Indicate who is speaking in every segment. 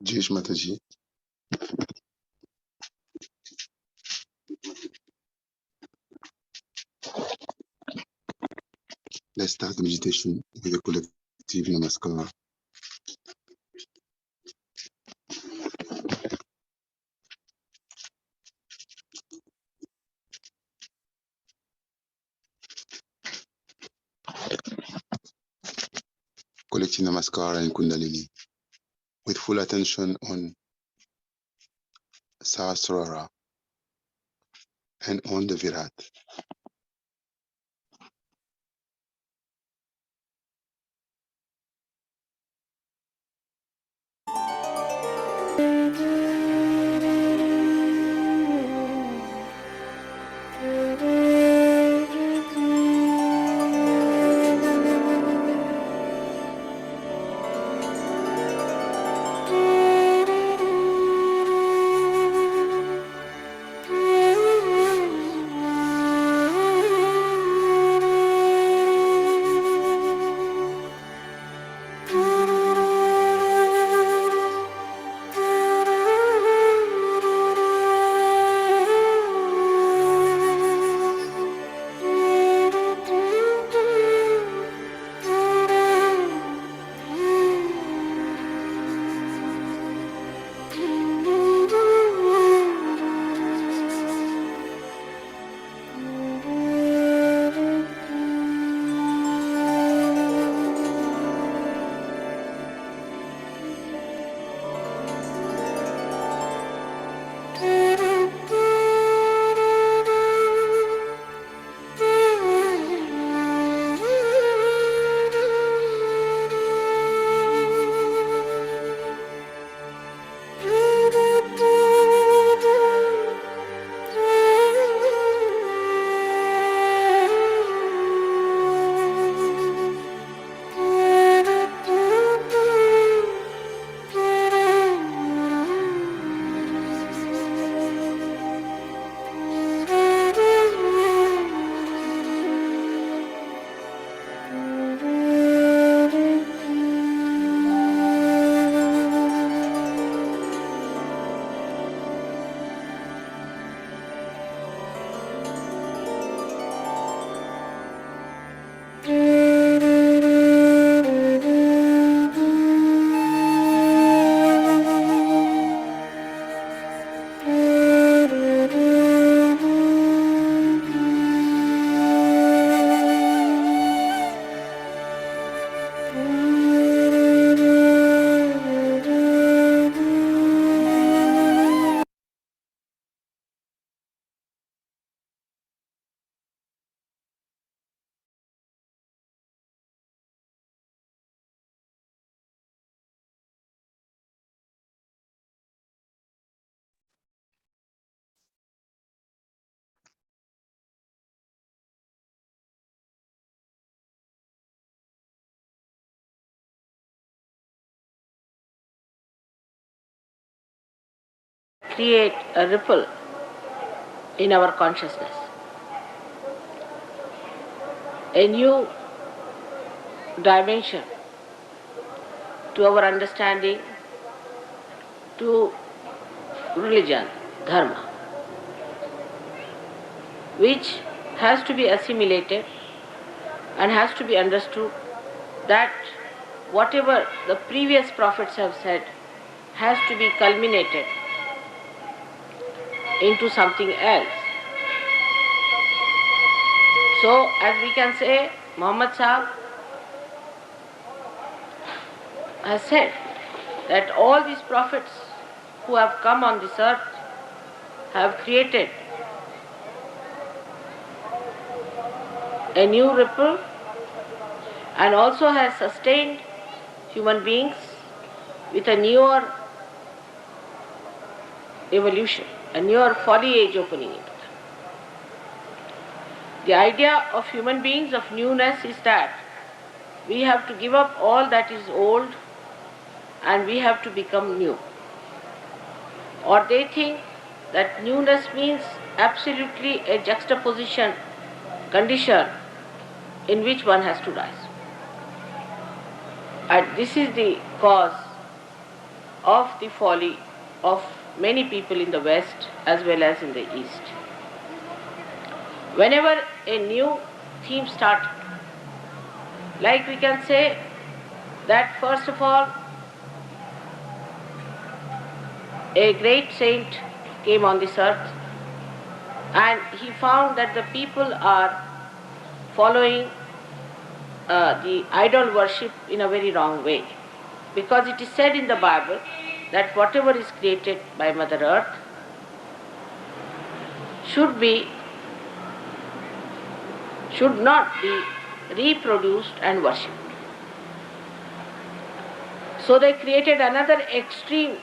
Speaker 1: Jesh Mataji. Let's start the meditation with a collective namaskar. Collective namaskar and Kundalini with full attention on Sahasrara and on the Virata.
Speaker 2: Create a ripple in our consciousness. A new dimension to our understanding, to religion, dharma, which has to be assimilated and has to be understood that whatever the previous prophets have said has to be culminated into something else. So, as we can say, Muhammad Sahib has said that all these prophets who have come on this earth have created a new ripple and also has sustained human beings with a newer evolution, a newer foliage opening into them. The idea of human beings of newness is that we have to give up all that is old and we have to become new. Or they think that newness means absolutely a juxtaposition condition in which one has to rise. And this is the cause of the folly of many people in the West as well as in the East. Whenever a new theme started, like we can say that first of all, a great saint came on this earth and he found that the people are following the idol worship in a very wrong way. Because it is said in the Bible that whatever is created by Mother Earth should not be reproduced and worshipped. So they created another extreme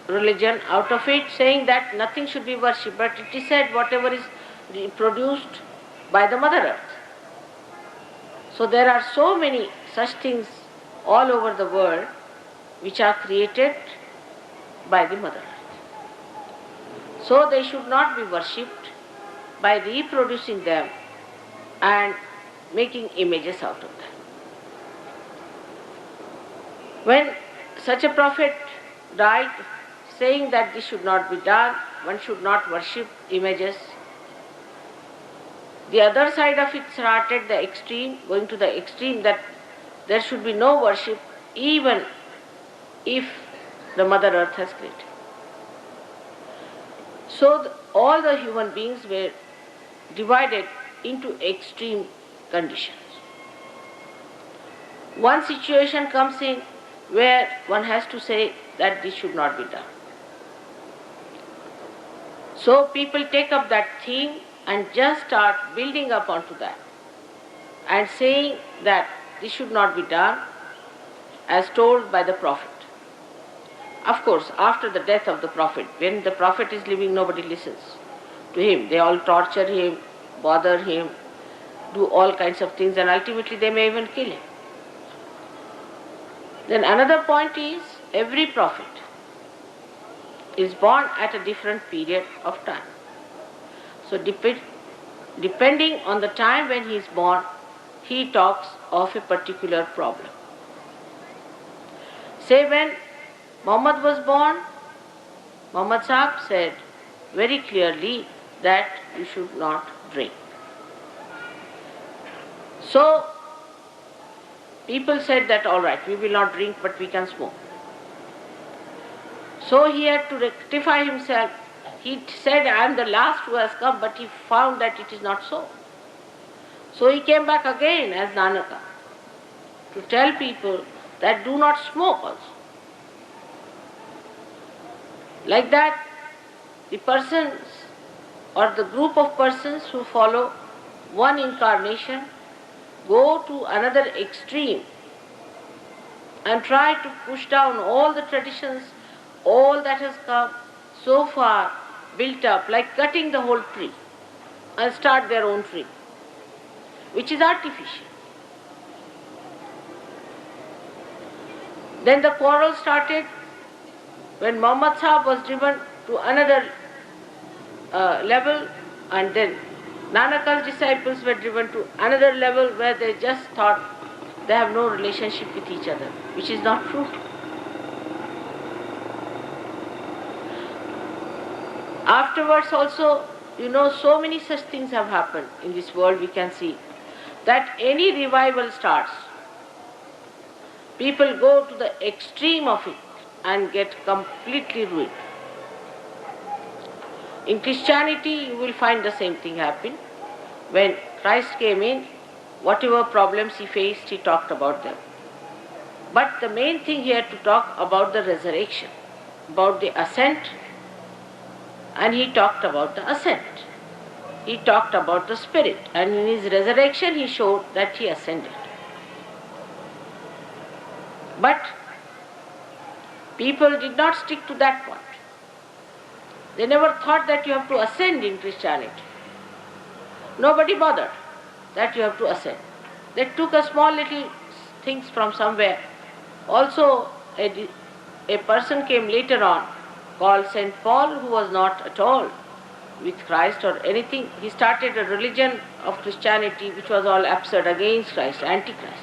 Speaker 2: religion out of it, saying that nothing should be worshipped, but it is said whatever is produced by the Mother Earth. So there are so many such things all over the world which are created by the Mother Earth. So they should not be worshipped by reproducing them and making images out of them. When such a prophet died, saying that this should not be done, one should not worship images, the other side of it started the extreme, going to the extreme that there should be no worship even if the Mother Earth has created. So all the human beings were divided into extreme conditions. One situation comes in where one has to say that this should not be done. So people take up that theme and just start building up onto that and saying that this should not be done as told by the Prophet. Of course, after the death of the Prophet, when the Prophet is living, nobody listens to him. They all torture him, bother him, do all kinds of things, and ultimately they may even kill him. Then another point is, every prophet is born at a different period of time. So depending on the time when he is born, he talks of a particular problem. Say when Muhammad was born, Muhammad Sahib said very clearly that you should not drink. So people said that all right, we will not drink but we can smoke. So he had to rectify himself. He said, I am the last who has come, but he found that it is not so. So he came back again as Nanaka to tell people that do not smoke also. Like that, the persons or the group of persons who follow one incarnation go to another extreme and try to push down all the traditions, all that has come so far built up, like cutting the whole tree and start their own tree, which is artificial. Then the quarrel started when Muhammad Sahib was driven to another level, and then Nanaka's disciples were driven to another level where they just thought they have no relationship with each other, which is not true. Afterwards also, so many such things have happened in this world. We can see that any revival starts, people go to the extreme of it and get completely ruined. In Christianity, you will find the same thing happen. When Christ came in, whatever problems he faced, he talked about them. But the main thing he had to talk about the resurrection, about the ascent, and he talked about the ascent. He talked about the spirit, and in his resurrection he showed that he ascended. But people did not stick to that point. They never thought that you have to ascend in Christianity. Nobody bothered that you have to ascend. They took a small little things from somewhere. Also, a person came later on called Saint Paul, who was not at all with Christ or anything. He started a religion of Christianity which was all absurd, against Christ, anti-Christ.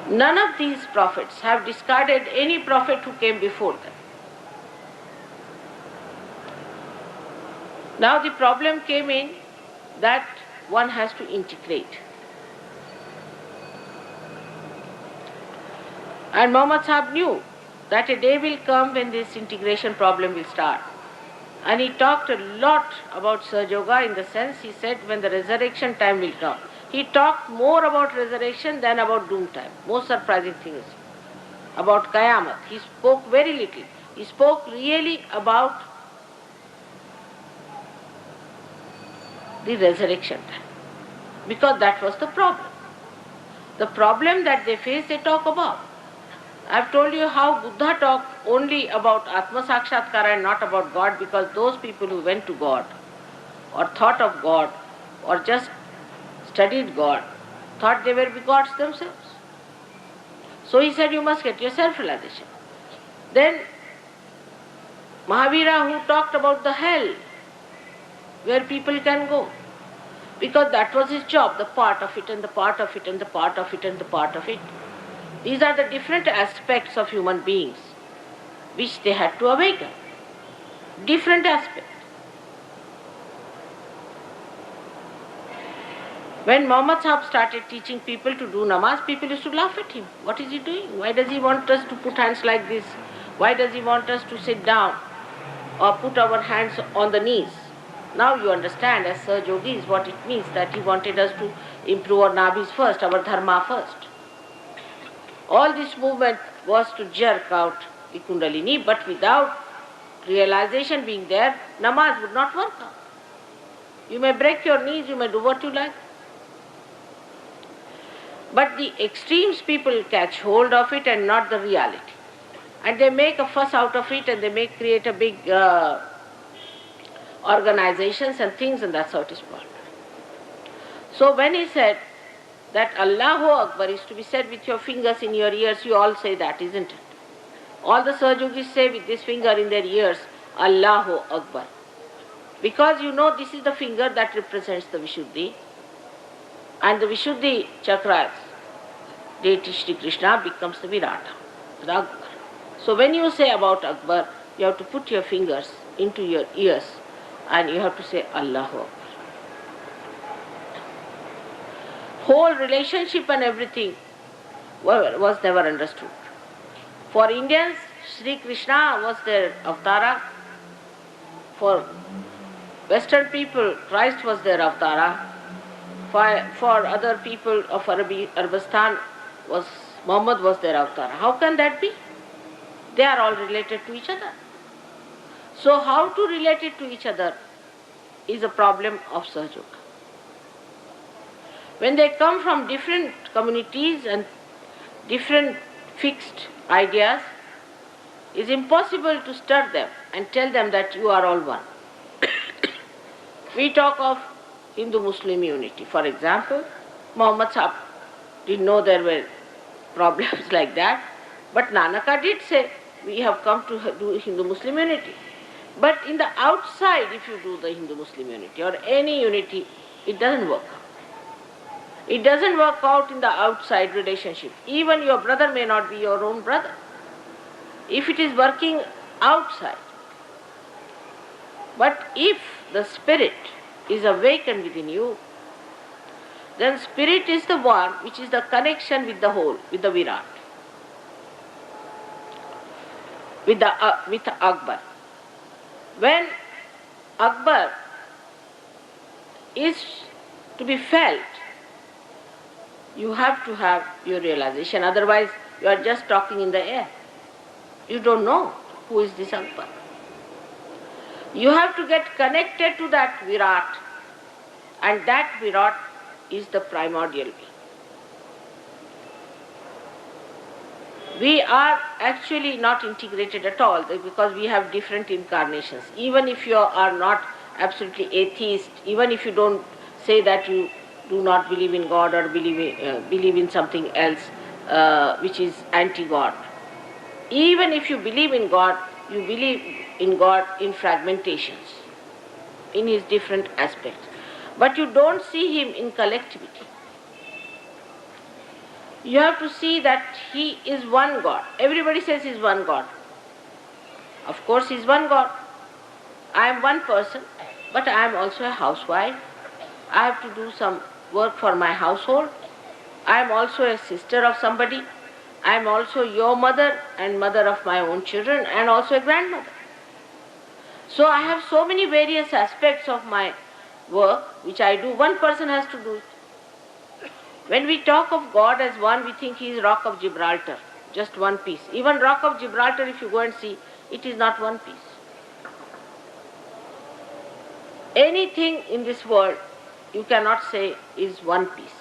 Speaker 2: None of these prophets have discarded any prophet who came before them. Now the problem came in that one has to integrate. And Muhammad Sahib knew that a day will come when this integration problem will start. And he talked a lot about Sahaja in the sense he said when the resurrection time will come. He talked more about resurrection than about doom time. Most surprising thing is about Qayamat. He spoke very little. He spoke really about the resurrection time. Because that was the problem. The problem that they face, they talk about. I've told you how Buddha talked only about Atma Sakshatkara and not about God, because those people who went to God or thought of God or just studied God thought they were gods themselves. So he said you must get your self-realization. Then Mahavira, who talked about the hell where people can go, because that was his job, the part of it and the part of it and the part of it and the part of it. These are the different aspects of human beings which they had to awaken. Different aspects. When Muhammad Sahib started teaching people to do namaz, people used to laugh at him. What is he doing? Why does he want us to put hands like this? Why does he want us to sit down or put our hands on the knees? Now you understand as Sir Yogis what it means, that he wanted us to improve our nabis first, our dharma first. All this movement was to jerk out the kundalini, but without realization being there, namaz would not work out. You may break your knees, you may do what you like. But the extremes people catch hold of it and not the reality. And they make a fuss out of it and they may create a big organizations and things, and that's how it is spoiled. So when he said that Allahu Akbar is to be said with your fingers in your ears, you all say that, isn't it? All the Sahajogis say with this finger in their ears, Allahu Akbar. Because you know this is the finger that represents the Vishuddhi. And the Vishuddhi chakras, deity Shri Krishna, becomes the Virata, the Akbar. So when you say about Akbar, you have to put your fingers into your ears and you have to say Allahu Akbar. Whole relationship and everything was never understood. For Indians, Sri Krishna was their avatara. For Western people, Christ was their avatara. For other people of Arabistan, Muhammad was their avatara. How can that be? They are all related to each other. So how to relate it to each other is a problem of Sahaja. When they come from different communities and different fixed ideas, it's impossible to stir them and tell them that you are all one. We talk of Hindu-Muslim unity. For example, Muhammad Sahib didn't know there were problems like that, but Nanaka did say, we have come to do Hindu-Muslim unity. But in the outside, if you do the Hindu-Muslim unity or any unity, it doesn't work out. It doesn't work out in the outside relationship. Even your brother may not be your own brother. If it is working outside. But if the spirit is awakened within you, then spirit is the one which is the connection with the whole, with the Virat, with Akbar. When Akbar is to be felt, you have to have your realization. Otherwise, you are just talking in the air. You don't know who is this Akbar. You have to get connected to that Virat, and that Virat is the primordial being. We are actually not integrated at all because we have different incarnations. Even if you are not absolutely atheist, even if you don't say that you do not believe in God or believe in something else which is anti-God, even if you believe in God, you believe in God in fragmentations, in his different aspects. But you don't see him in collectivity. You have to see that He is one God. Everybody says He is one God. Of course He is one God. I am one person, but I am also a housewife. I have to do some work for my household. I am also a sister of somebody. I am also your mother and mother of my own children and also a grandmother. So I have so many various aspects of my work which I do. One person has to do it. When we talk of God as one, we think He is Rock of Gibraltar, just one piece. Even Rock of Gibraltar, if you go and see, it is not one piece. Anything in this world you cannot say is one piece.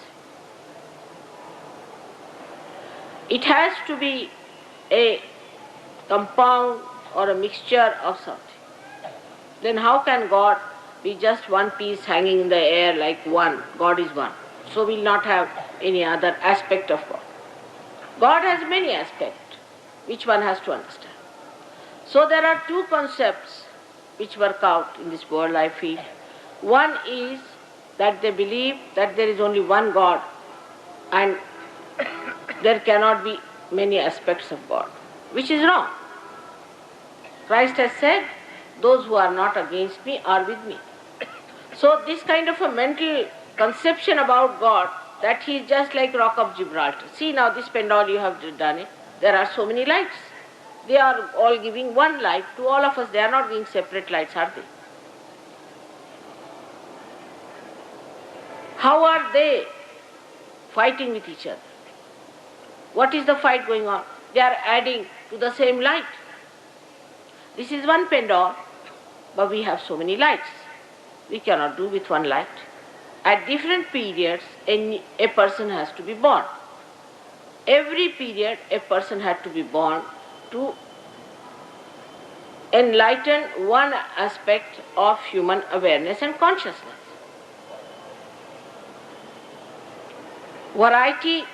Speaker 2: It has to be a compound or a mixture of something. Then how can God be just one piece hanging in the air like one? God is one. So we'll not have any other aspect of God. God has many aspects, which one has to understand. So there are two concepts which work out in this world, I feel. One is that they believe that there is only one God and there cannot be many aspects of God, which is wrong. Christ has said, those who are not against me are with me. So this kind of a mental conception about God, that He is just like Rock of Gibraltar. See now this pendant you have done it, there are so many lights. They are all giving one light to all of us. They are not giving separate lights, are they? How are they fighting with each other? What is the fight going on? They are adding to the same light. This is one pendant, but we have so many lights. We cannot do with one light. At different periods, a person has to be born. Every period, a person had to be born to enlighten one aspect of human awareness and consciousness. Variety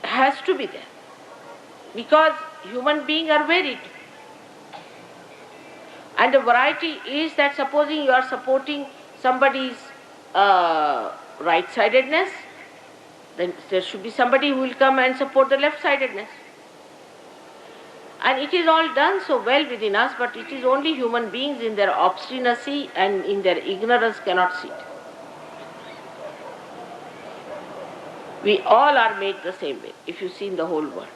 Speaker 2: has to be there because human beings are varied. And the variety is that supposing you are supporting somebody's right-sidedness, then there should be somebody who will come and support the left-sidedness. And it is all done so well within us, but it is only human beings in their obstinacy and in their ignorance cannot see it. We all are made the same way, if you see in the whole world.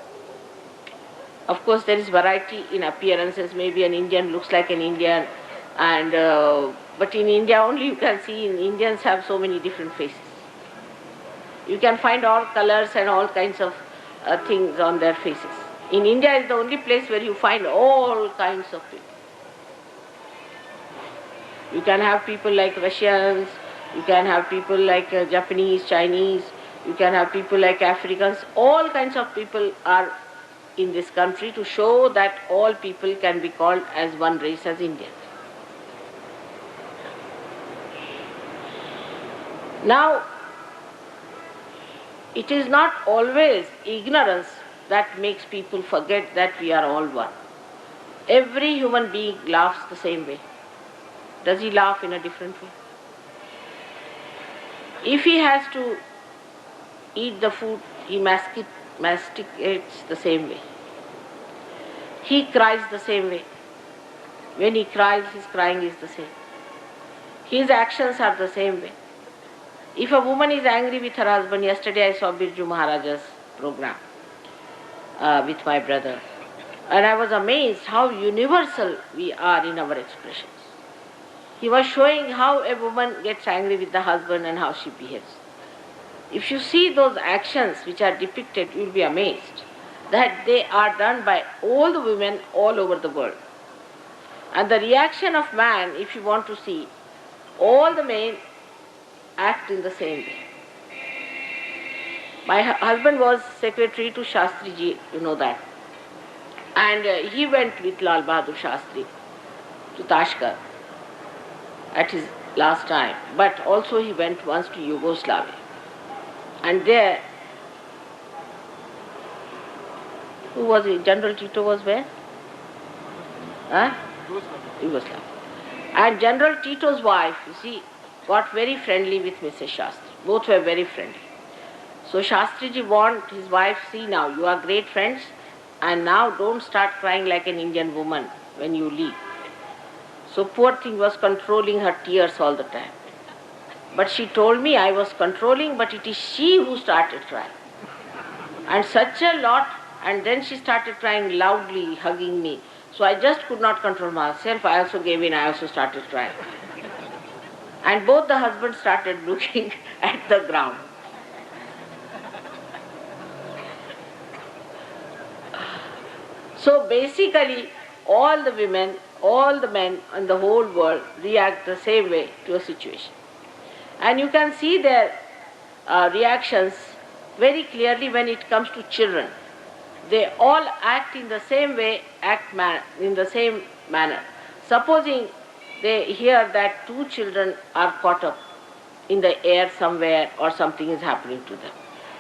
Speaker 2: Of course, there is variety in appearances. Maybe an Indian looks like an Indian, and but in India only you can see Indians have so many different faces. You can find all colors and all kinds of things on their faces. In India is the only place where you find all kinds of people. You can have people like Russians, you can have people like Japanese, Chinese, you can have people like Africans. All kinds of people are in this country to show that all people can be called as one race as Indians. Now, it is not always ignorance that makes people forget that we are all one. Every human being laughs the same way. Does he laugh in a different way? If he has to eat the food, he masticates the same way. He cries the same way. When he cries, his crying is the same. His actions are the same way. If a woman is angry with her husband, yesterday I saw Birju Maharaja's program with my brother, and I was amazed how universal we are in our expressions. He was showing how a woman gets angry with the husband and how she behaves. If you see those actions which are depicted, you will be amazed that they are done by all the women all over the world. And the reaction of man, if you want to see, all the men act in the same way. My husband was secretary to Shastri ji, you know that. And he went with Lal Bahadur Shastri to Tashkent at his last time. But also he went once to Yugoslavia. And there, who was it? General Tito was where? Huh? Yugoslavia. And General Tito's wife, you see, got very friendly with Mrs. Shastri. Both were very friendly. So Shastriji warned his wife, see now, you are great friends, and now don't start crying like an Indian woman when you leave. So poor thing was controlling her tears all the time. But she told me I was controlling, but it is she who started crying. And such a lot, and then she started crying loudly, hugging me. So I just could not control myself. I also gave in, I also started crying. And both the husbands started looking at the ground. So basically, all the women, all the men in the whole world react the same way to a situation. And you can see their reactions very clearly when it comes to children. They all act in the same way, in the same manner. Supposing they hear that two children are caught up in the air somewhere or something is happening to them,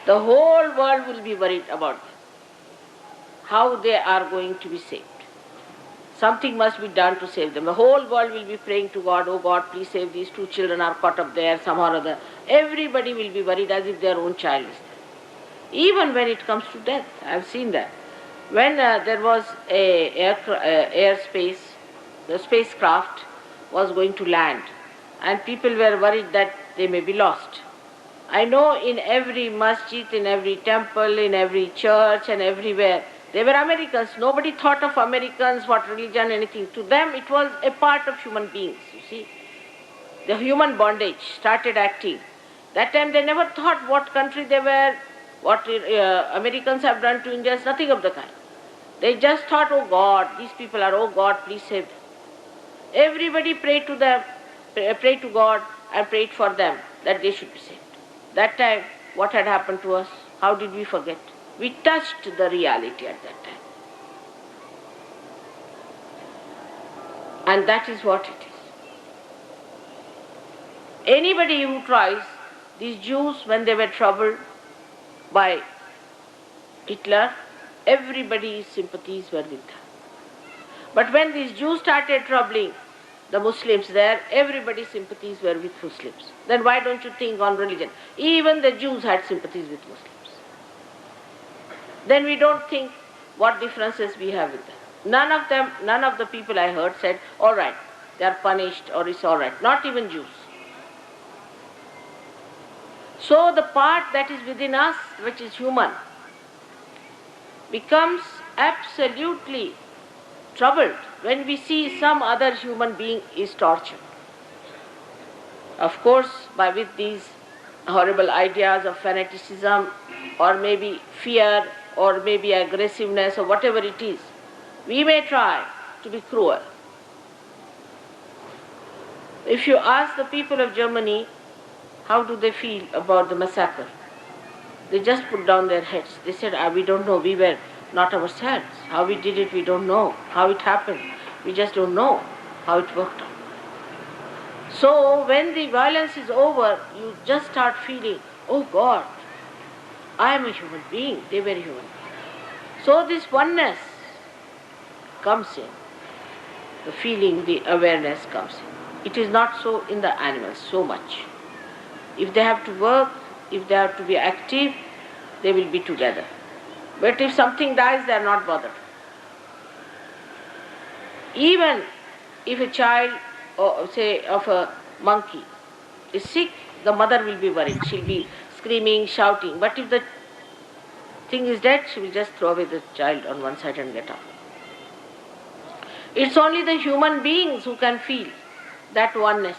Speaker 2: the whole world will be worried about them, how they are going to be saved. Something must be done to save them. The whole world will be praying to God, oh God, please save these two children are caught up there somehow or other. Everybody will be worried as if their own child is there. Even when it comes to death, I have seen that. When there was the spacecraft was going to land, and people were worried that they may be lost. I know in every masjid, in every temple, in every church and everywhere, they were Americans. Nobody thought of Americans, what religion, anything. To them it was a part of human beings, you see. The human bondage started acting. That time they never thought what country they were, what Americans have done to Indians, nothing of the kind. They just thought, oh God, these people are, oh God, please save them. Everybody prayed to them, prayed to God and prayed for them that they should be saved. That time, what had happened to us? How did we forget? We touched the reality at that time. And that is what it is. Anybody who tries, these Jews, when they were troubled by Hitler, everybody's sympathies were with them. But when these Jews started troubling the Muslims there, everybody's sympathies were with Muslims. Then why don't you think on religion? Even the Jews had sympathies with Muslims. Then we don't think what differences we have with them. None of the people I heard said, all right, they are punished or it's all right. Not even Jews. So the part that is within us, which is human, becomes absolutely troubled when we see some other human being is tortured. Of course, with these horrible ideas of fanaticism or maybe fear or maybe aggressiveness or whatever it is, we may try to be cruel. If you ask the people of Germany, how do they feel about the massacre? They just put down their heads. They said, we don't know, we were not ourselves. How we did it, we don't know. How it happened, we just don't know how it worked out. So when the violence is over, you just start feeling, oh God, I am a human being, they were human beings. So this oneness comes in. The feeling, the awareness comes in. It is not so in the animals so much. If they have to work, if they have to be active, they will be together. But if something dies, they are not bothered. Even if a child, or say of a monkey, is sick, the mother will be worried. She'll be screaming, shouting. But if the thing is dead, she will just throw away the child on one side and get up. It's only the human beings who can feel that oneness.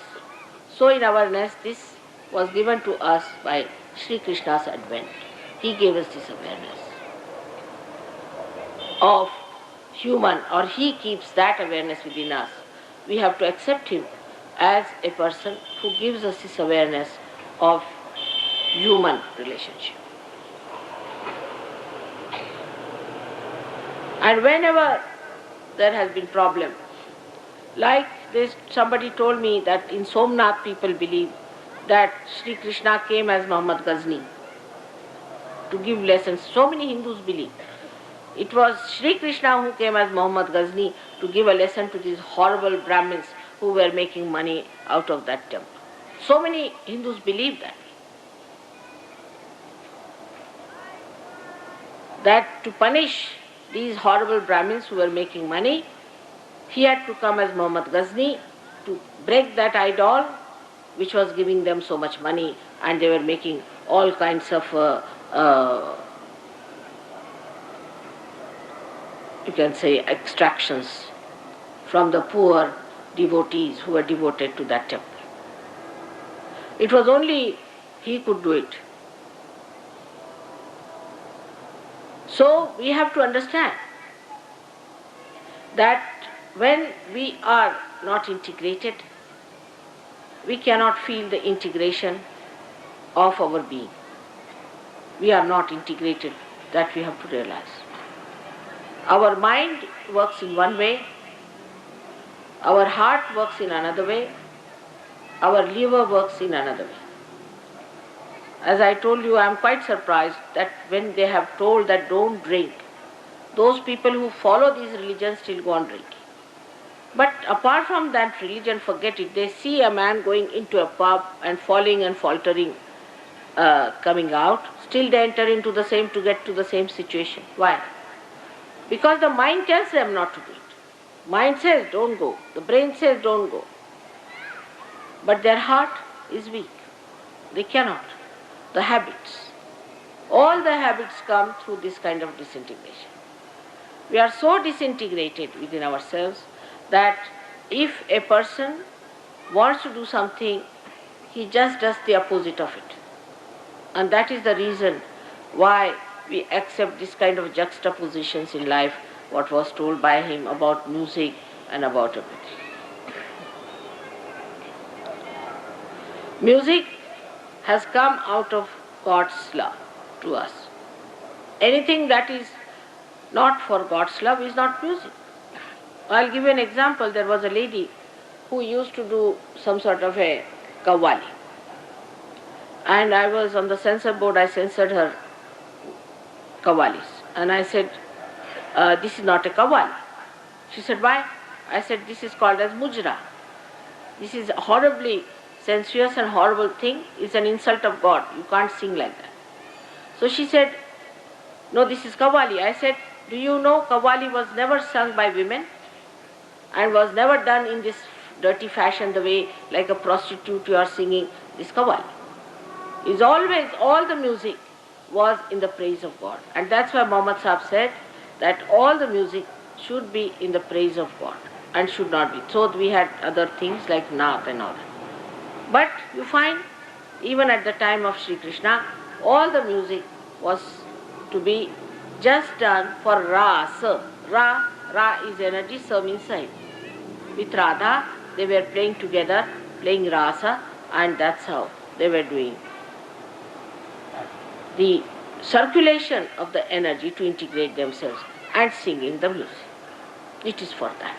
Speaker 2: So in our nest, this was given to us by Sri Krishna's advent. He gave us this awareness of human, or he keeps that awareness within us. We have to accept him as a person who gives us this awareness of human relationship. And whenever there has been problem, like this, somebody told me that in Somnath people believe that Sri Krishna came as Muhammad Ghazni to give lessons. So many Hindus believe. It was Sri Krishna who came as Muhammad Ghazni to give a lesson to these horrible Brahmins who were making money out of that temple. So many Hindus believe that. that to punish these horrible Brahmins who were making money, he had to come as Muhammad Ghazni to break that idol which was giving them so much money, and they were making all kinds of, you can say, extractions from the poor devotees who were devoted to that temple. It was only he could do it. So we have to understand that when we are not integrated, we cannot feel the integration of our being. We are not integrated, that we have to realize. Our mind works in one way, our heart works in another way, our liver works in another way. As I told you, I am quite surprised that when they have told that don't drink, those people who follow these religions still go on drinking. But apart from that religion, forget it. They see a man going into a pub and falling and faltering, coming out, still they enter into the same to get to the same situation. Why? Because the mind tells them not to do it. Mind says don't go. The brain says don't go. But their heart is weak. They cannot. The habits. All the habits come through this kind of disintegration. We are so disintegrated within ourselves that if a person wants to do something, he just does the opposite of it. And that is the reason why we accept this kind of juxtapositions in life, what was told by him about music and about everything. Music has come out of God's love to us. Anything that is not for God's love is not music. I'll give you an example. There was a lady who used to do some sort of a kawali. And I was on the censor board, I censored her kawalis. And I said, this is not a kawali. She said, why? I said, this is called as mujra. This is a horribly sensuous and horrible thing. It's an insult of God. You can't sing like that. So she said, no, this is kawali. I said, do you know kawali was never sung by women and was never done in this dirty fashion, the way like a prostitute you are singing this kawali. Is always, all the music was in the praise of God. And that's why Muhammad Sahib said that all the music should be in the praise of God and should not be. So we had other things like naat and all that. But you find, even at the time of Sri Krishna, all the music was to be just done for Rasa. Ra is energy, Sa means side. With Radha, they were playing together, playing Rasa, and that's how they were doing the circulation of the energy to integrate themselves and singing the music. It is for that.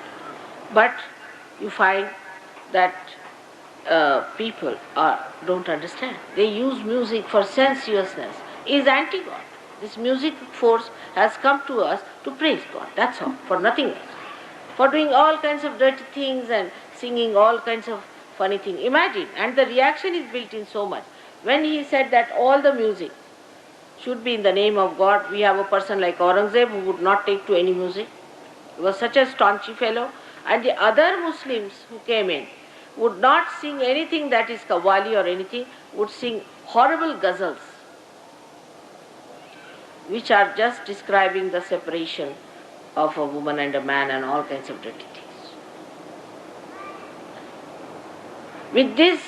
Speaker 2: But you find that people don't understand. They use music for sensuousness. It is anti-God. This music force has come to us to praise God. That's all, for nothing else. For doing all kinds of dirty things and singing all kinds of funny things. Imagine, and the reaction is built in so much. When he said that all the music should be in the name of God, we have a person like Aurangzeb who would not take to any music. He was such a staunchy fellow. And the other Muslims who came in would not sing anything that is qawwali or anything, would sing horrible ghazals, which are just describing the separation of a woman and a man and all kinds of dirty things. With this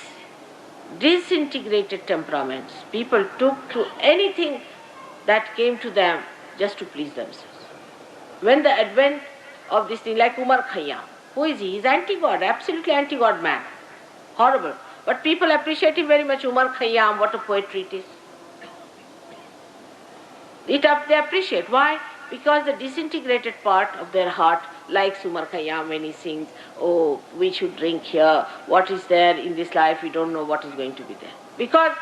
Speaker 2: disintegrated temperaments, people took to anything that came to them just to please themselves. When the advent of this thing, like Umar Khayyam, who is he? He is anti-God, absolutely anti-God man. Horrible. But people appreciate him very much. Umar Khayyam, what a poetry it is. They appreciate. Why? Because the disintegrated part of their heart likes Umar Khayyam when he sings, oh, we should drink here. What is there in this life? We don't know what is going to be there. Because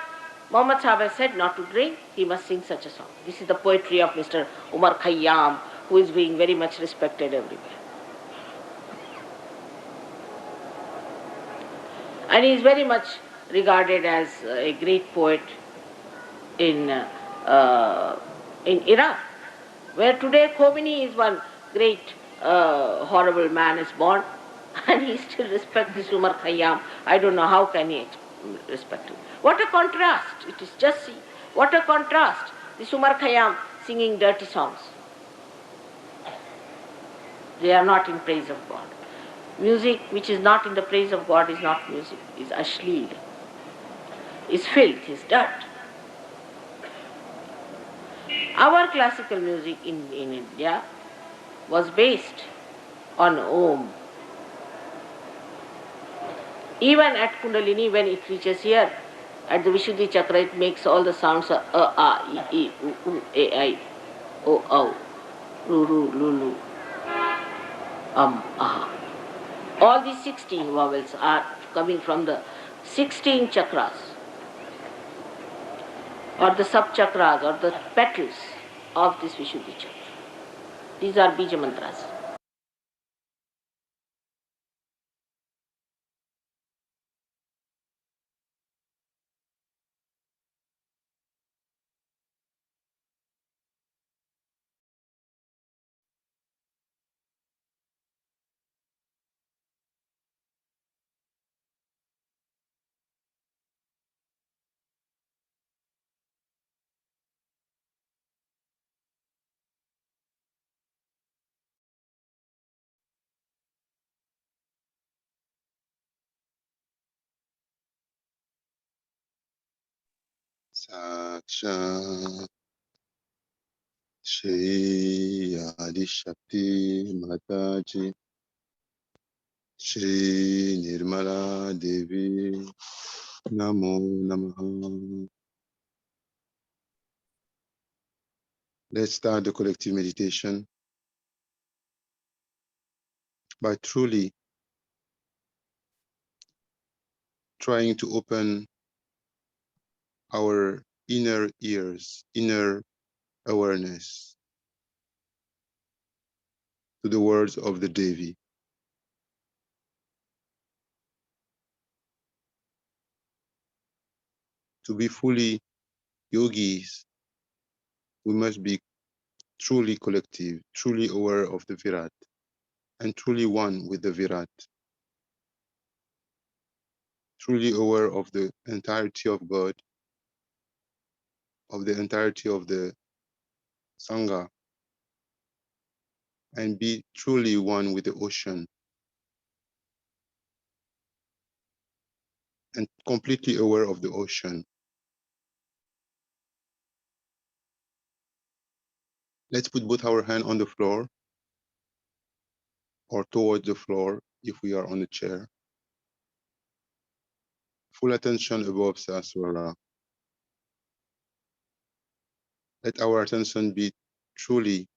Speaker 2: Muhammad Sahib has said not to drink, he must sing such a song. This is the poetry of Mr. Umar Khayyam, who is being very much respected everywhere. And he is very much regarded as a great poet in Iraq. Where today Khomeini is one great horrible man is born, and he still respects this Umar Khayyam. I don't know how can he respect him. What a contrast! It is just see. What a contrast! This Umar Khayyam singing dirty songs. They are not in praise of God. Music which is not in the praise of God is not music, is ashleel, is filth, is dirt. Our classical music in India was based on Om. Even at Kundalini, when it reaches here, at the Vishuddhi Chakra, it makes all the sounds a, I, U, A, I, O, Au, Ru, Ru, Lu, Ah. All these 16 vowels are coming from the 16 chakras, or the sub-chakras, or the petals of this Vishuddhi Chakra. These are Bija mantras.
Speaker 1: Sakshat Shri Adi Shakti Mataji Shri Nirmala Devi Namo Namaha. Let's start the collective meditation by truly trying to open our inner ears, inner awareness to the words of the Devi. To be fully yogis, we must be truly collective, truly aware of the Virat, and truly one with the Virat, truly aware of the entirety of God, of the entirety of the Sangha, and be truly one with the ocean, and completely aware of the ocean. Let's put both our hands on the floor or towards the floor if we are on a chair. Full attention above Sahasrara. Let our attention be truly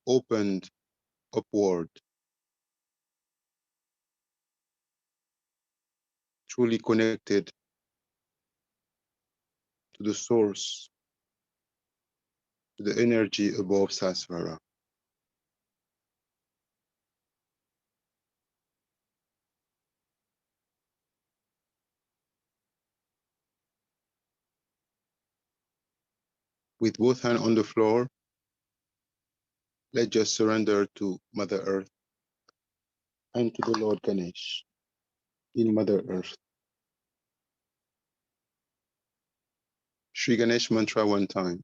Speaker 1: opened upward, truly connected to the source, to the energy above Sahasrara. With both hands on the floor, let's just surrender to Mother Earth and to the Lord Ganesh in Mother Earth. Shri Ganesh mantra one time.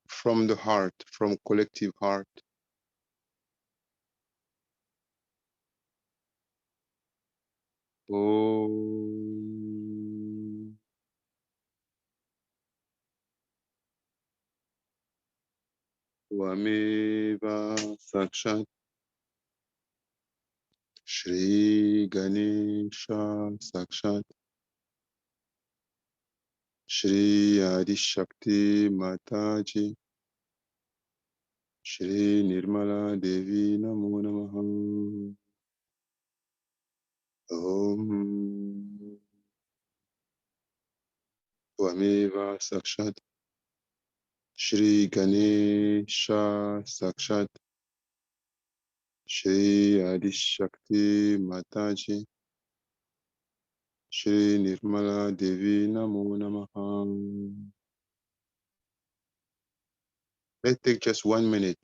Speaker 1: From the heart, from collective heart. Om. Tvameva Sakshat Shri Ganesha Sakshat Shri Adi Shakti Mataji Shri Nirmala Devi Namo Namaha. Om Tvameva Sakshat Shri Ganesha Sakshat Shri Adi Shakti Mataji Shri Nirmala Devi Namo Namaha. Let's take just 1 minute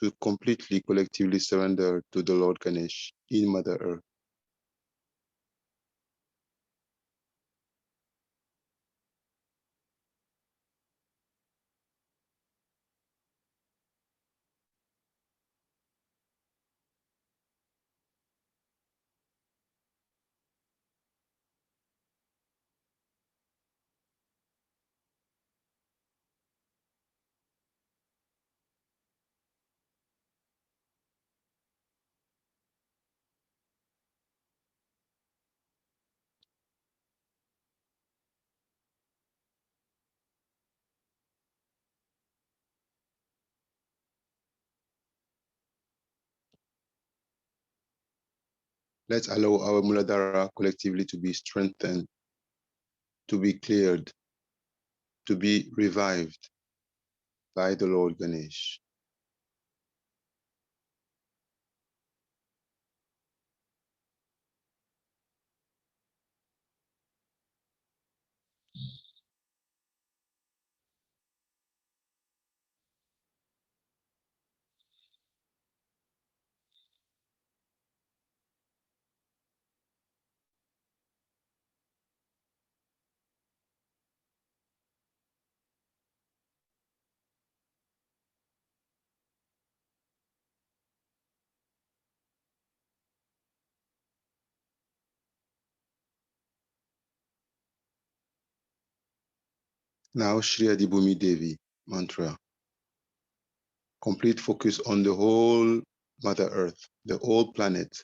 Speaker 1: to completely collectively surrender to the Lord Ganesh in Mother Earth. Let's allow our Muladhara collectively to be strengthened, to be cleared, to be revived by the Lord Ganesh. Now Shri Adibhumi Devi mantra. Complete focus on the whole Mother Earth, the whole planet,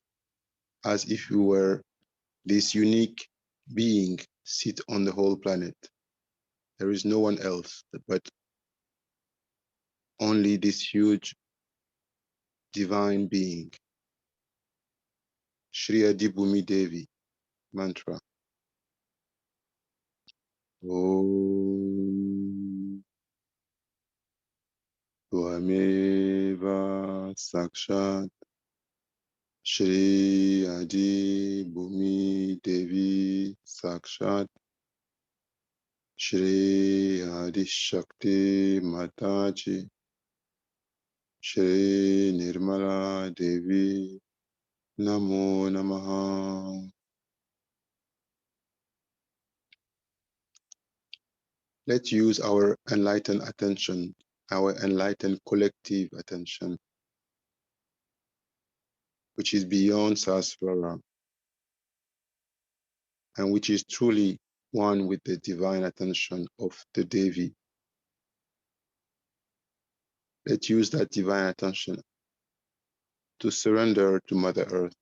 Speaker 1: as if you were this unique being sit on the whole planet. There is no one else but only this huge divine being. Shri Adibhumi Devi mantra. Om Tvameva Sakshat Shri Adibhumi Devi Sakshat Shri Adi Shakti Mataji Shri Nirmala Devi Namo Namaha. Let's use our enlightened attention, our enlightened collective attention, which is beyond Sasvara and which is truly one with the divine attention of the Devi. Let's use that divine attention to surrender to Mother Earth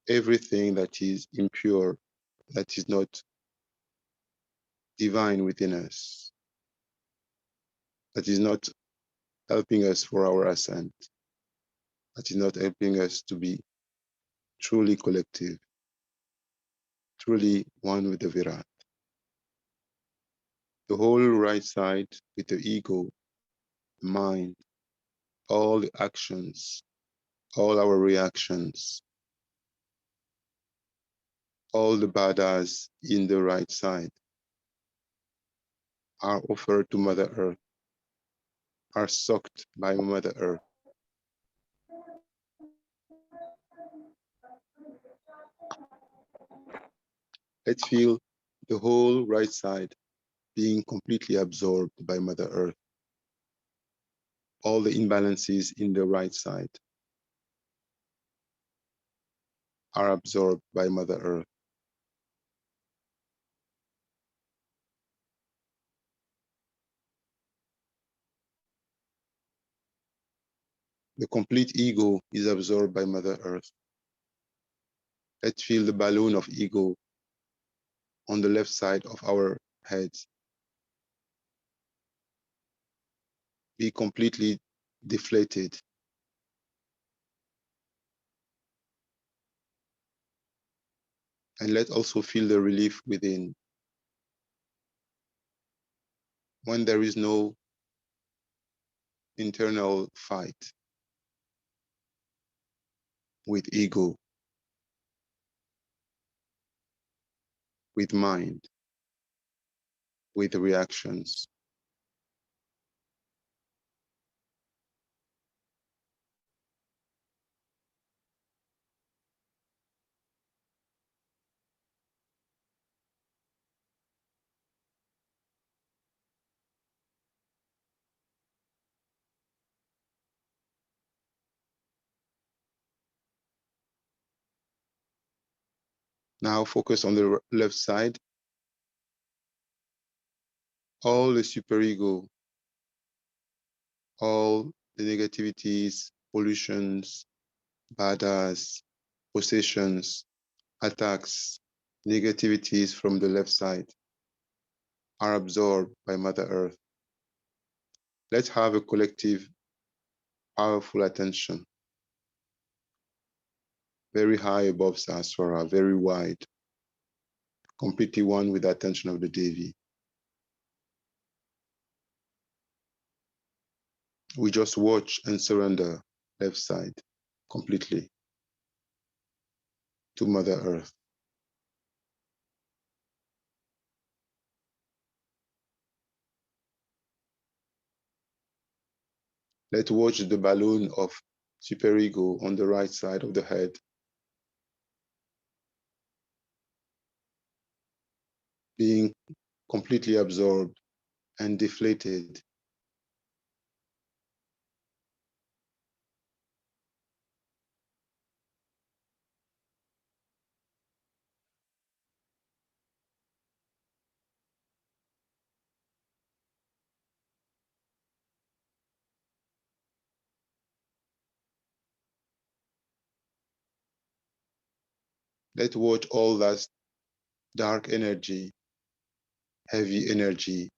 Speaker 1: everything that is impure, that is not divine within us, that is not helping us for our ascent, that is not helping us to be truly collective, truly one with the Virat. The whole right side with the ego, the mind, all the actions, all our reactions, all the badas in the right side are offered to Mother Earth, are sucked by Mother Earth. Let's feel the whole right side being completely absorbed by Mother Earth. All the imbalances in the right side are absorbed by Mother Earth. The complete ego is absorbed by Mother Earth. Let's feel the balloon of ego on the left side of our heads be completely deflated. And let's also feel the relief within when there is no internal fight with ego. with mind, with reactions. Now focus on the left side. All the superego, all the negativities, pollutions, badas, possessions, attacks, negativities from the left side are absorbed by Mother Earth. Let's have a collective, powerful attention, very high above Sahasrara, very wide, completely one with the attention of the Devi. We just watch and surrender left side completely to Mother Earth. Let's watch the balloon of superego on the right side of the head being completely absorbed and deflated. Let's watch all that dark energy, heavy energy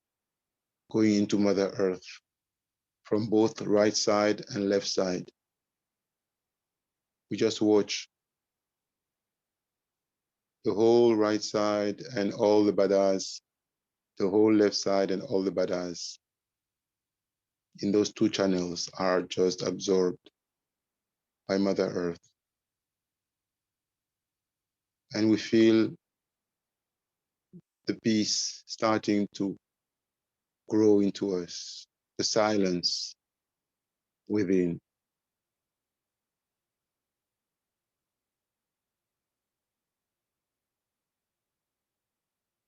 Speaker 1: going into Mother Earth from both right side and left side. We just watch the whole right side and all the badas, the whole left side and all the badas in those two channels are just absorbed by Mother Earth. And we feel the peace starting to grow into us, the silence within.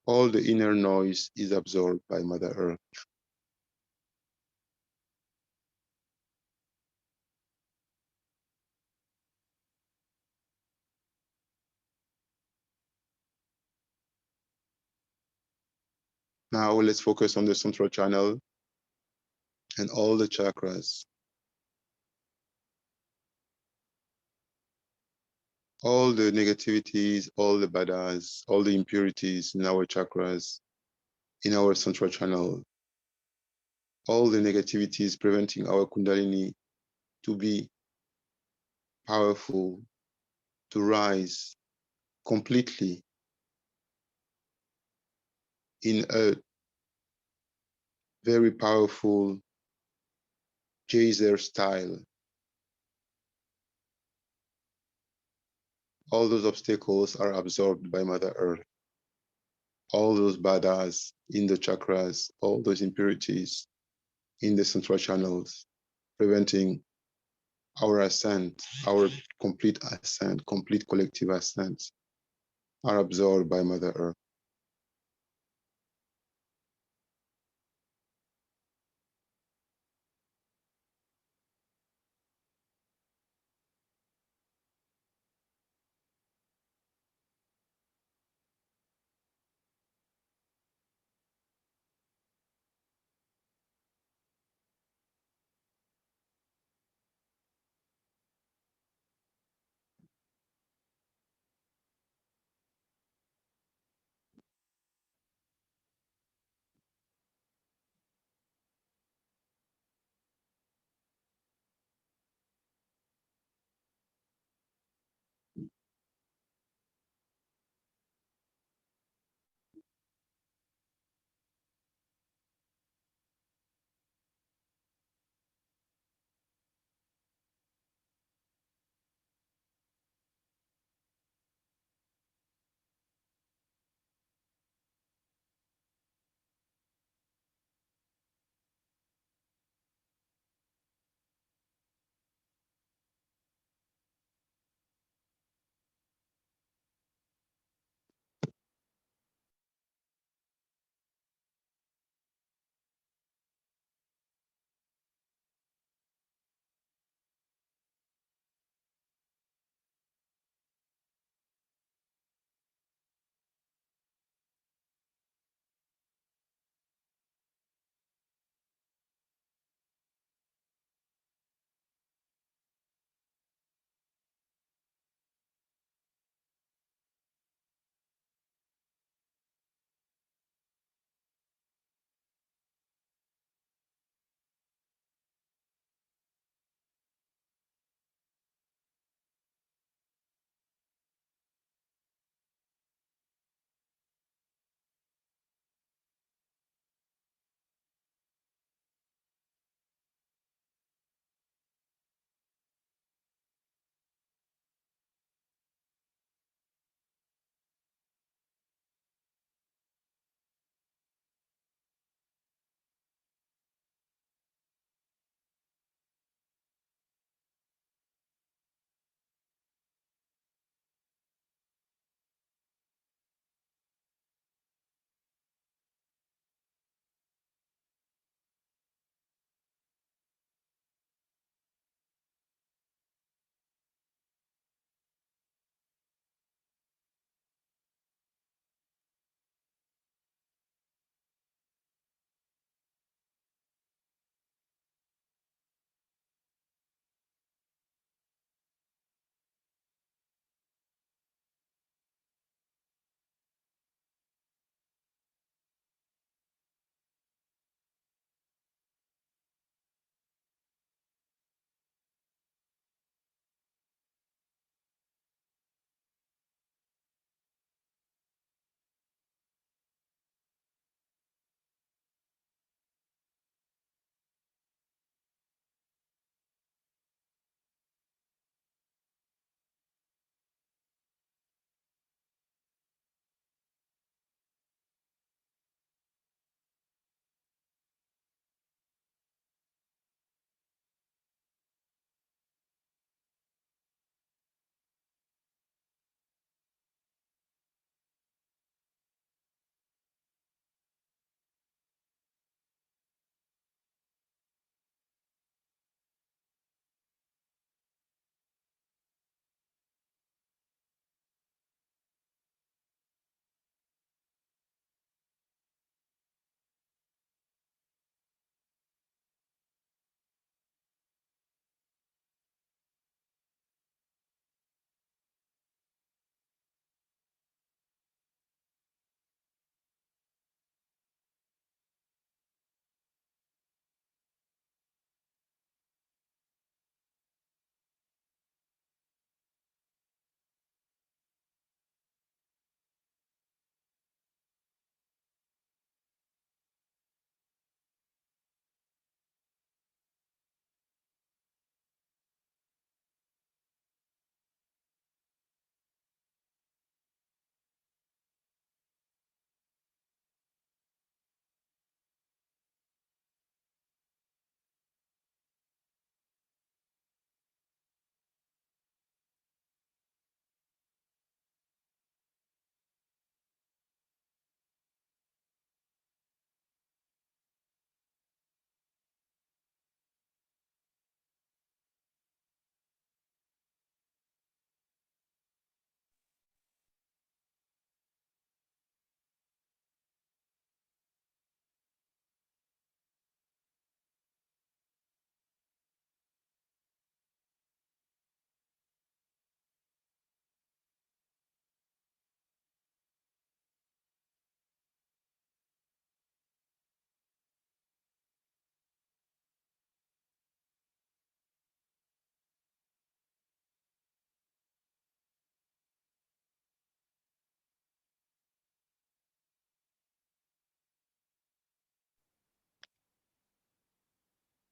Speaker 1: All the inner noise is absorbed by Mother Earth. Now let's focus on the central channel and all the chakras. All the negativities, all the badas, all the impurities in our chakras, in our central channel, all the negativities preventing our Kundalini to be powerful, to rise completely in a very powerful geyser style. All those obstacles are absorbed by Mother Earth. All those badas in the chakras, all those impurities in the central channels, preventing our ascent, our complete ascent, complete collective ascent, are absorbed by Mother Earth.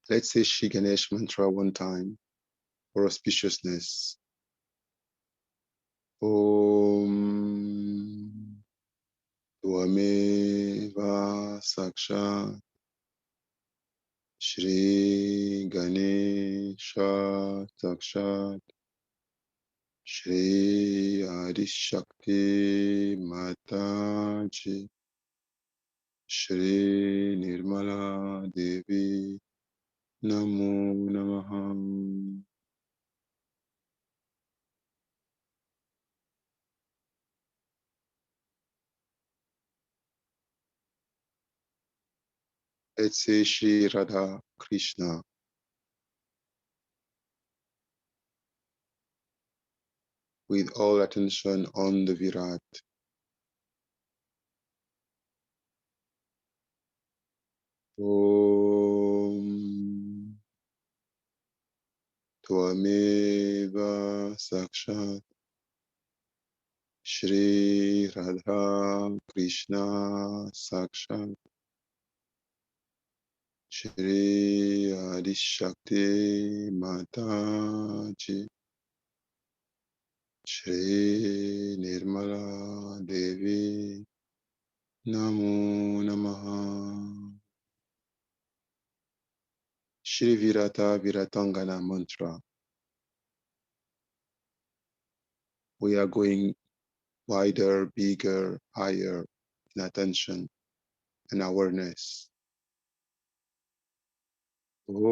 Speaker 1: Let's say Shri Ganesh mantra one time for auspiciousness. Om Tvameva Saksha Shri Ganesha Sakshat Shri Adishakti Mataji Shri Nirmala Devi Namo Namaha. Let's say Shri Radha Krishna with all attention on the Virat. Om Tvameva Sakshat Shri Radha Krishna Sakshat Shri Adishakti Mataji Shri Nirmala Devi Namo Namaha. Shri Virata Viratangana Mantra. We are going wider, bigger, higher in attention and awareness. Om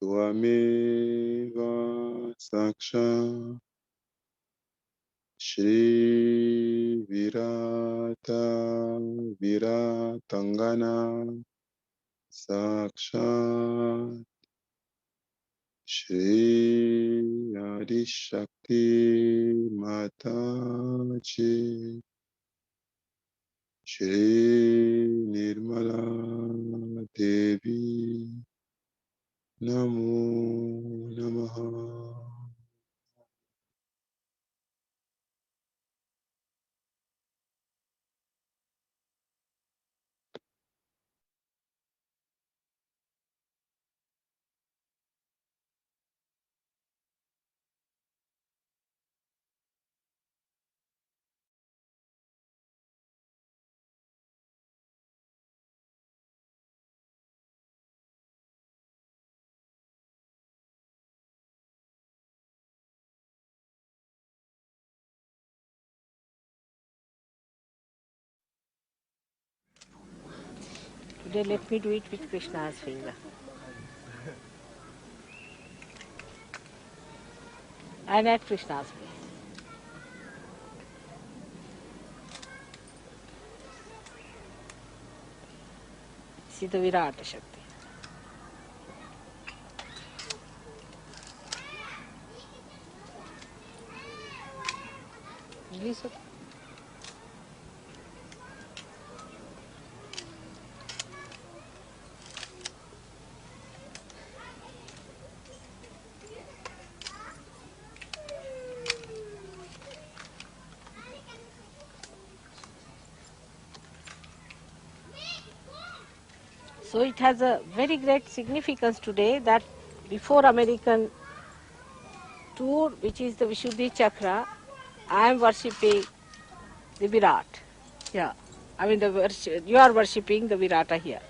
Speaker 1: Tvameva Saksha Shri Virata Viratangana Saksha Shri Adishakti Mataji Shri Nirmala Devi Namo Namaha.
Speaker 2: Today let me do it with Krishna's finger and at Krishna's place. See the Virata Shakti. Release it. So it has a very great significance today that before American tour, which is the Vishuddhi Chakra, I am worshipping the Virat. Yeah, I mean you are worshipping the Virata here.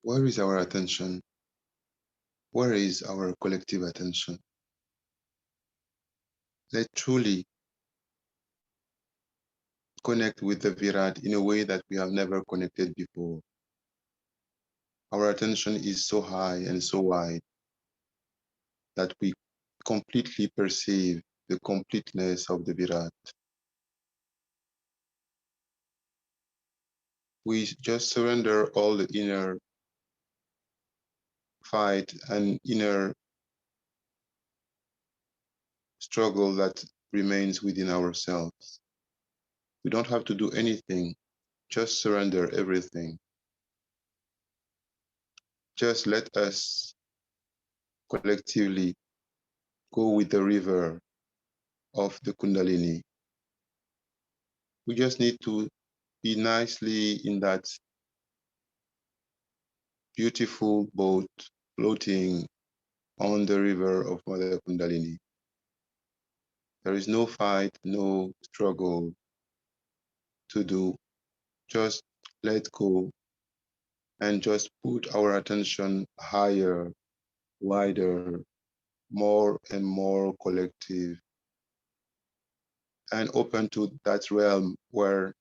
Speaker 1: Where is our attention? Where is our collective attention? Let's truly connect with the Virat in a way that we have never connected before. Our attention is so high and so wide that we completely perceive the completeness of the Virat. We just surrender all the inner fight and inner struggle that remains within ourselves. We don't have to do anything, just surrender everything. Just let us collectively go with the river of the Kundalini. We just need to be nicely in that beautiful boat floating on the river of Mother Kundalini. There is no fight, no struggle to do. Just let go and just put our attention higher, wider, more and more collective, and open to that realm where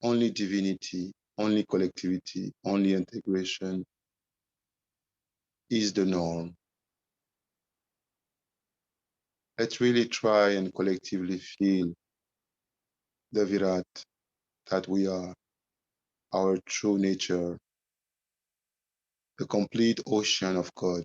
Speaker 1: only divinity, only collectivity, only integration is the norm. Let's really try and collectively feel the Virat that we are, our true nature, the complete ocean of God.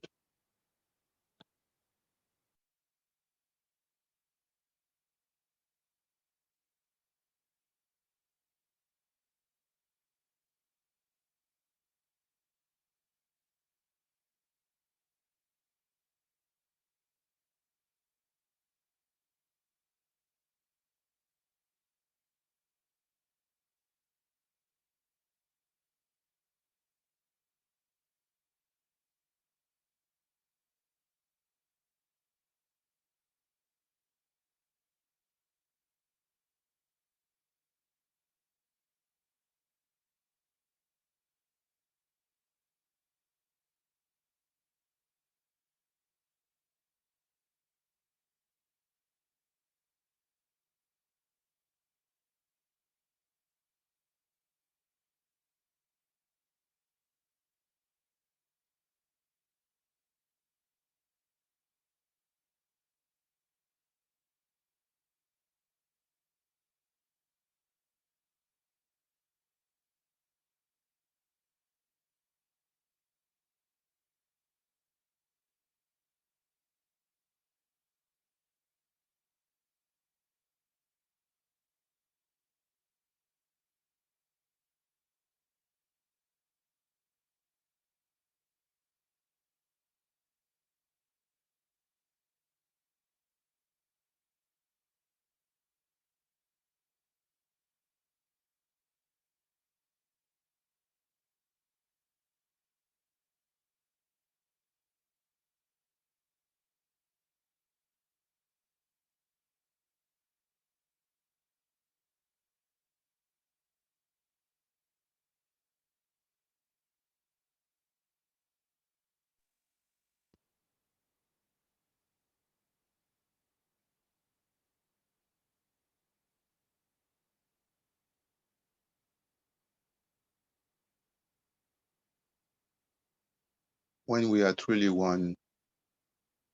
Speaker 1: When we are truly one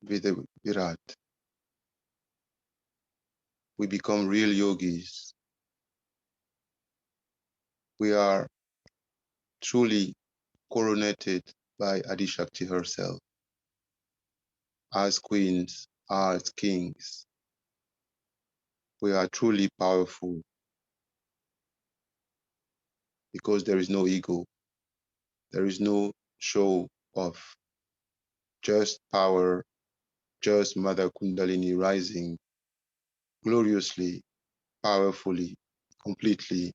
Speaker 1: with the Virat, we become real yogis. We are truly coronated by Adishakti herself as queens, as kings. We are truly powerful because there is no ego, there is no show of just power, just Mother Kundalini rising gloriously, powerfully, completely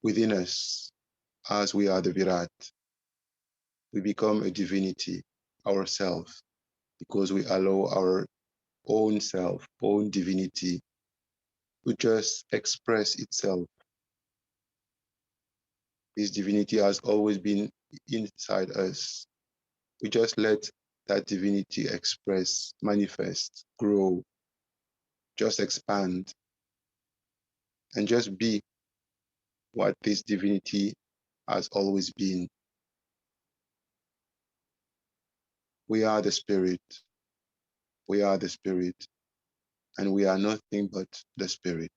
Speaker 1: within us as we are the Virat. We become a divinity ourselves because we allow our own self, own divinity to just express itself This divinity has always been inside us. We just let that divinity express, manifest, grow, just expand, and just be what this divinity has always been. We are the spirit. We are the spirit, and we are nothing but the spirit.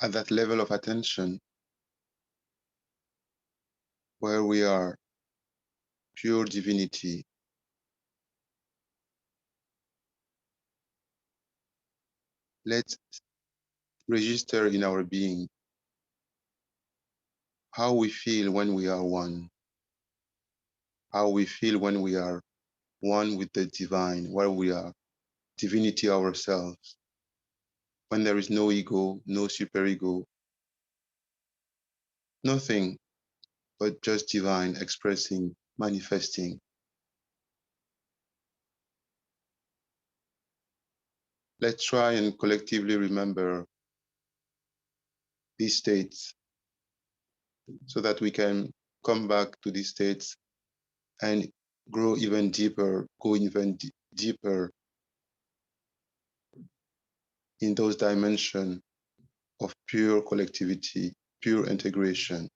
Speaker 1: At that level of attention, where we are pure divinity, let's register in our being how we feel when we are one, how we feel when we are one with the divine, where we are divinity ourselves, when there is no ego, no superego, nothing but just divine expressing, manifesting. Let's try and collectively remember these states so that we can come back to these states and grow even deeper, go even deeper in those dimensions of pure collectivity, pure integration,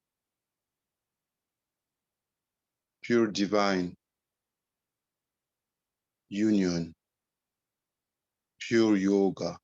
Speaker 1: pure divine union, pure yoga.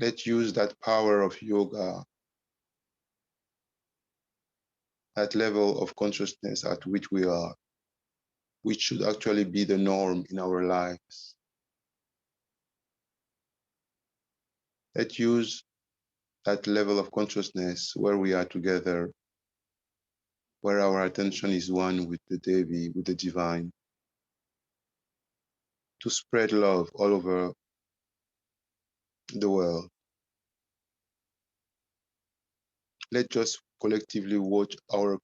Speaker 1: Let's use that power of yoga, that level of consciousness at which we are, which should actually be the norm in our lives. Let's use that level of consciousness where we are together, where our attention is one with the Devi, with the divine, to spread love all over the world. Let's just collectively watch our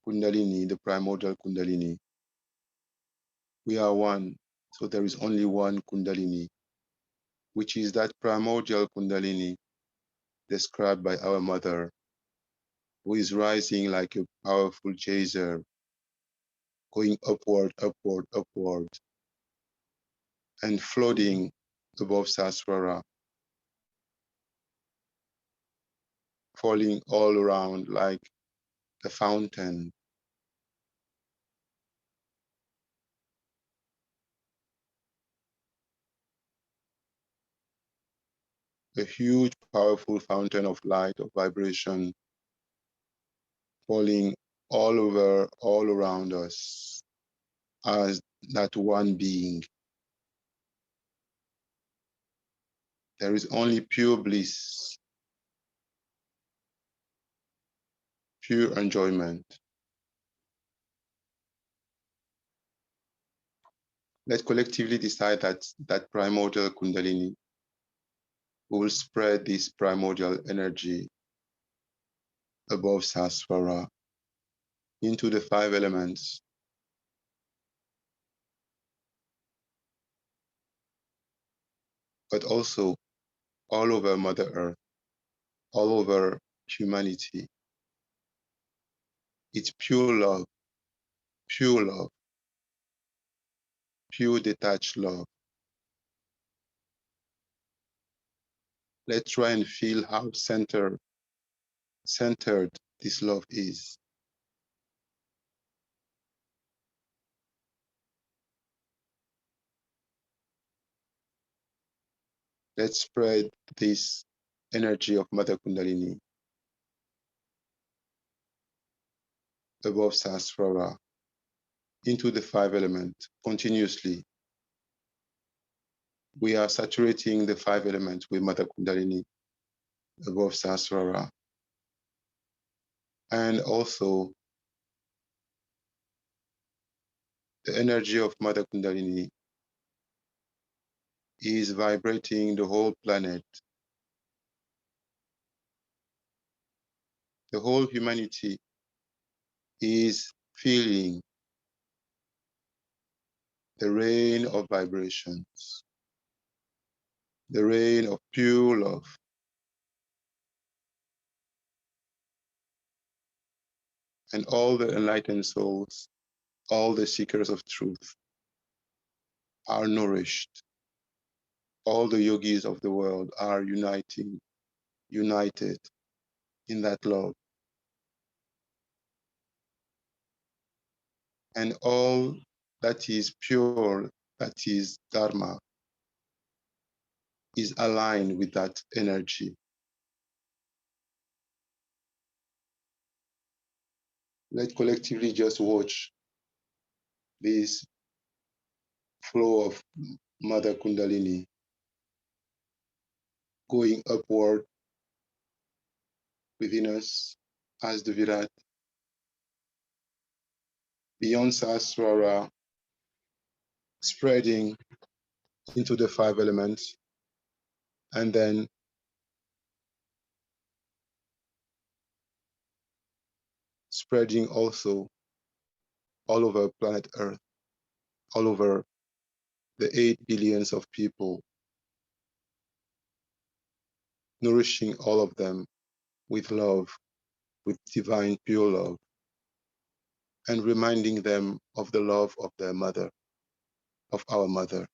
Speaker 1: Kundalini, the primordial Kundalini. We are one, so there is only one Kundalini, which is that primordial Kundalini described by our mother, who is rising like a powerful geyser, going upward, upward, upward, and floating above Sasrara, falling all around like a fountain. A huge, powerful fountain of light, of vibration, falling all over, all around us as that one being. There is only pure bliss, pure enjoyment. Let's collectively decide that that primordial Kundalini will spread this primordial energy above Sasvara into the five elements, but also all over Mother Earth, all over humanity. It's pure love, pure detached love. Let's try and feel how centered this love is. Let's spread this energy of Mother Kundalini above Sahasrara into the five elements continuously. We are saturating the five elements with Mother Kundalini above Sahasrara. And also the energy of Mother Kundalini is vibrating the whole planet. The whole humanity is feeling the rain of vibrations, the rain of pure love. And all the enlightened souls, all the seekers of truth are nourished. All the yogis of the world are united in that love. And all that is pure, that is Dharma, is aligned with that energy. Let's collectively just watch this flow of Mother Kundalini going upward within us as the Virat, beyond Sahasrara, spreading into the five elements, and then spreading also all over planet Earth, all over the 8 billions of people, nourishing all of them with love, with divine pure love, and reminding them of the love of their mother, of our mother.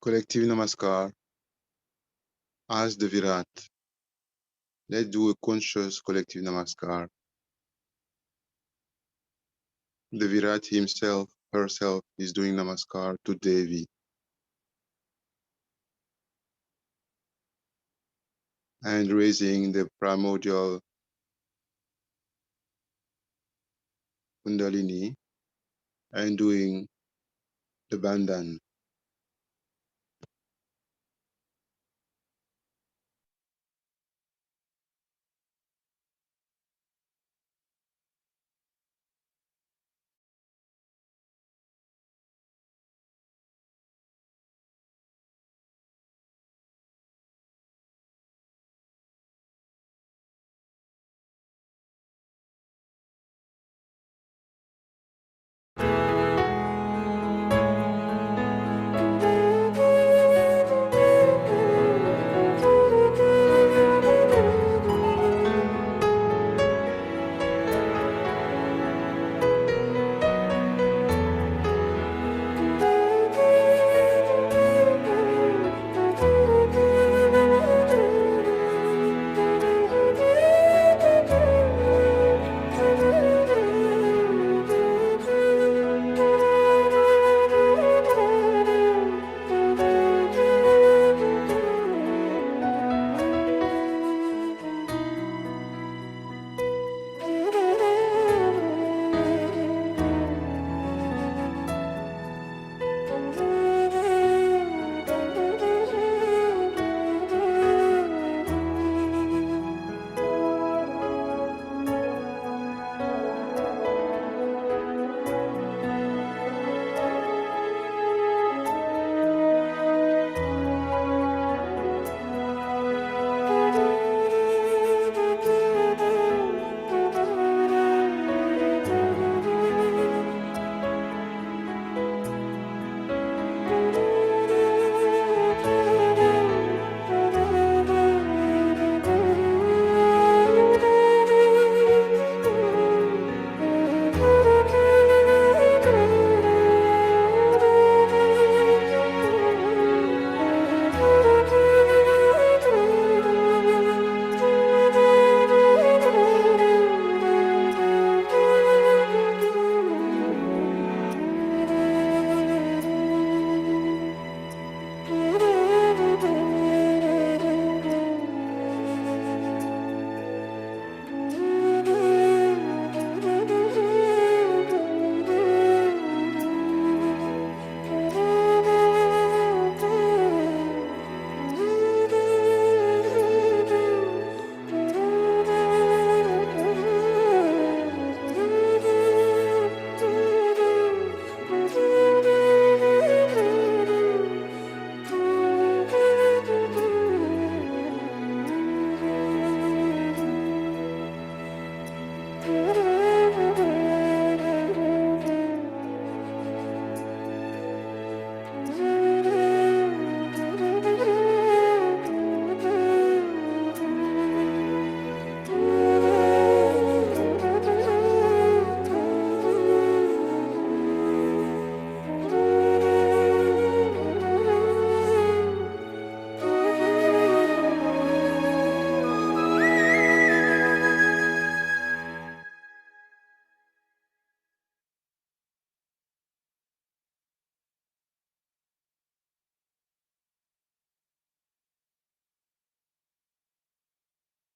Speaker 1: Collective Namaskar as the Virat. Let's do a conscious collective Namaskar. The Virat himself, herself, is doing Namaskar to Devi and raising the primordial Kundalini and doing the Bandhan.